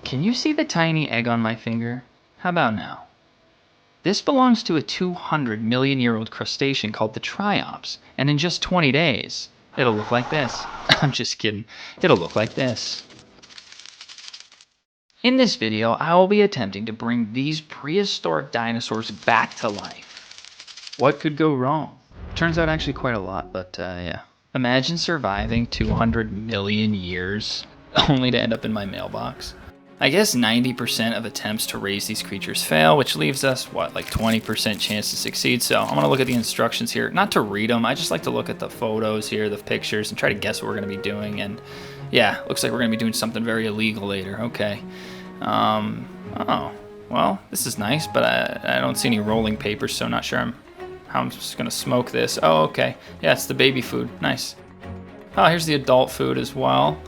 Can you see the tiny egg on my finger? How about now? This belongs to a 200 million year old crustacean called the Triops, and in just 20 days, it'll look like this. I'm just kidding. It'll look like this. In this video, I will be attempting to bring these prehistoric dinosaurs back to life. What could go wrong? Turns out actually quite a lot, but yeah. Imagine surviving 200 million years only to end up in my mailbox. I guess 90% of attempts to raise these creatures fail, which leaves us, what, like 20% chance to succeed. So I'm going to look at the instructions here, not to read them. I just like to look at the photos here, the pictures, and try to guess what we're going to be doing. And yeah, looks like we're going to be doing something very illegal later. Okay. Oh, well, this is nice, but I don't see any rolling papers, so I'm not sure how I'm just going to smoke this. Oh, okay. Yeah, it's the baby food. Nice. Oh, here's the adult food as well.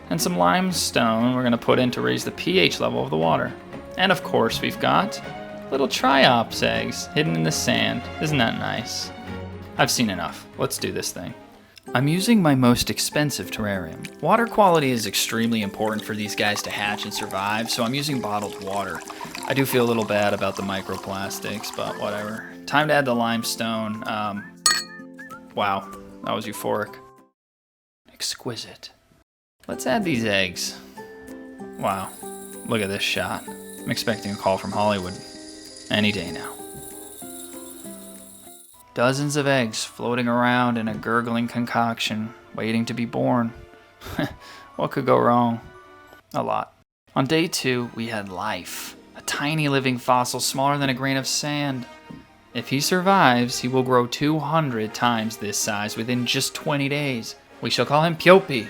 And some limestone we're going to put in to raise the pH level of the water. And of course, we've got little Triops eggs hidden in the sand. Isn't that nice? I've seen enough. Let's do this thing. I'm using my most expensive terrarium. Water quality is extremely important for these guys to hatch and survive, so I'm using bottled water. I do feel a little bad about the microplastics, but whatever. Time to add the limestone. Wow, that was euphoric. Exquisite. Let's add these eggs. Wow, look at this shot. I'm expecting a call from Hollywood any day now. Dozens of eggs floating around in a gurgling concoction, waiting to be born. What could go wrong? A lot. On day 2, we had life. A tiny living fossil smaller than a grain of sand. If he survives, he will grow 200 times this size within just 20 days. We shall call him Piopi.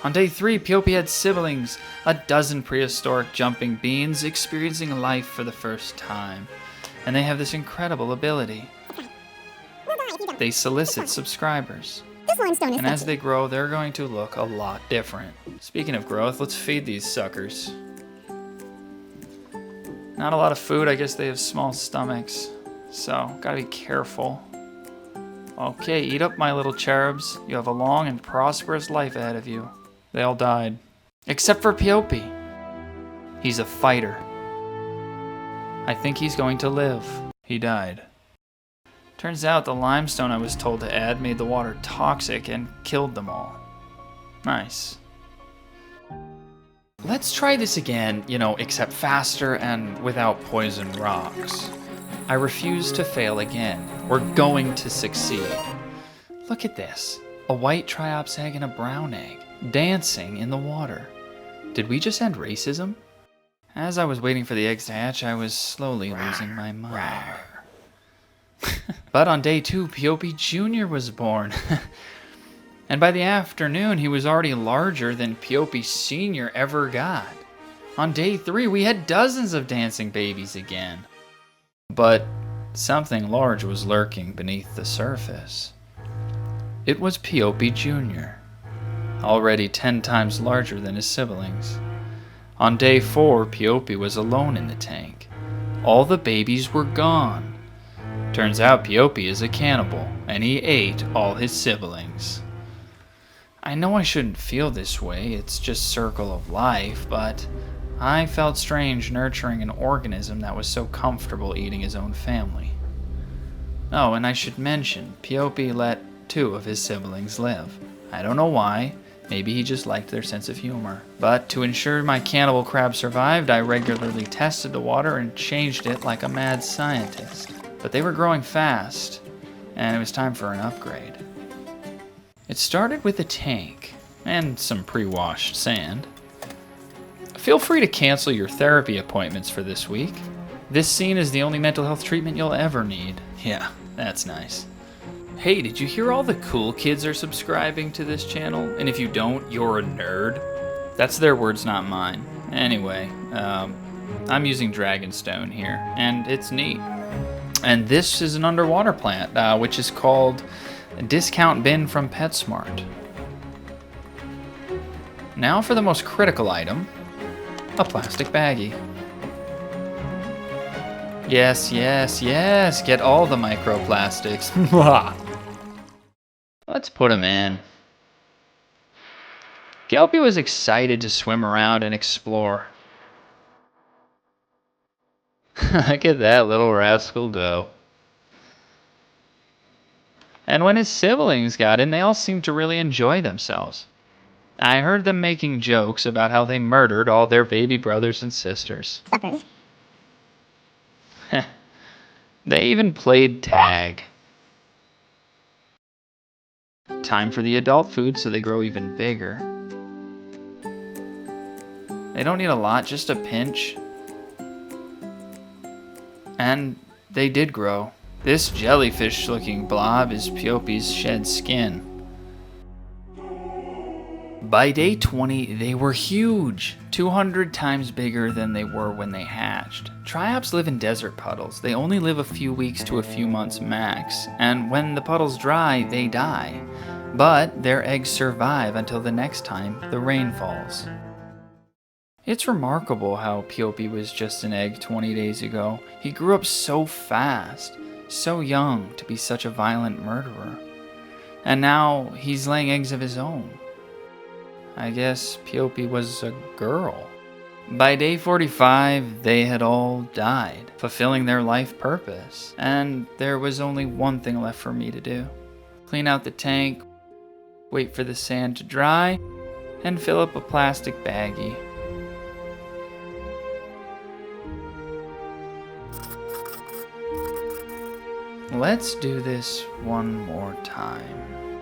On day 3, Piopi had siblings, a dozen prehistoric jumping beings experiencing life for the first time. And they have this incredible ability. They solicit subscribers. And as they grow, they're going to look a lot different. Speaking of growth, let's feed these suckers. Not a lot of food, I guess they have small stomachs. So, gotta be careful. Okay, eat up, my little cherubs. You have a long and prosperous life ahead of you. They all died. Except for Piopi. He's a fighter. I think he's going to live. He died. Turns out the limestone I was told to add made the water toxic and killed them all. Nice. Let's try this again, except faster and without poison rocks. I refuse to fail again. We're going to succeed. Look at this. A white Triops egg and a brown egg, dancing in the water. Did we just end racism? As I was waiting for the eggs to hatch, I was slowly losing my mind. But on day 2, Piopi Jr. was born. And by the afternoon, he was already larger than Piopi Sr. ever got. On day 3, we had dozens of dancing babies again. But something large was lurking beneath the surface. It was Piopi Jr., already 10 times larger than his siblings. On day 4, Piopi was alone in the tank. All the babies were gone. Turns out Piopi is a cannibal, and he ate all his siblings. I know I shouldn't feel this way, it's just circle of life, but I felt strange nurturing an organism that was so comfortable eating his own family. Oh, and I should mention, Piopi let 2 of his siblings live. I don't know why, maybe he just liked their sense of humor. But to ensure my cannibal crab survived, I regularly tested the water and changed it like a mad scientist. But they were growing fast, and it was time for an upgrade. It started with a tank, and some pre-washed sand. Feel free to cancel your therapy appointments for this week. This scene is the only mental health treatment you'll ever need. Yeah, that's nice. Hey, did you hear all the cool kids are subscribing to this channel? And if you don't, you're a nerd. That's their words, not mine. Anyway, I'm using Dragonstone here, and it's neat. And this is an underwater plant, which is called Discount Bin from PetSmart. Now for the most critical item, a plastic baggie. Yes, yes, yes, get all the microplastics. Let's put him in. Kelpie was excited to swim around and explore. Look at that little rascal go. And when his siblings got in, they all seemed to really enjoy themselves. I heard them making jokes about how they murdered all their baby brothers and sisters. Suckers. They even played tag. Time for the adult food so they grow even bigger. They don't need a lot, just a pinch. And they did grow. This jellyfish-looking blob is Piopi's shed skin. By day 20, they were huge, 200 times bigger than they were when they hatched. Triops live in desert puddles. They only live a few weeks to a few months max, and when the puddles dry, they die. But their eggs survive until the next time the rain falls. It's remarkable how Piopi was just an egg 20 days ago. He grew up so fast, so young to be such a violent murderer. And now he's laying eggs of his own. I guess Piopi was a girl. By day 45, they had all died, fulfilling their life purpose. And there was only one thing left for me to do. Clean out the tank, wait for the sand to dry, and fill up a plastic baggie. Let's do this one more time.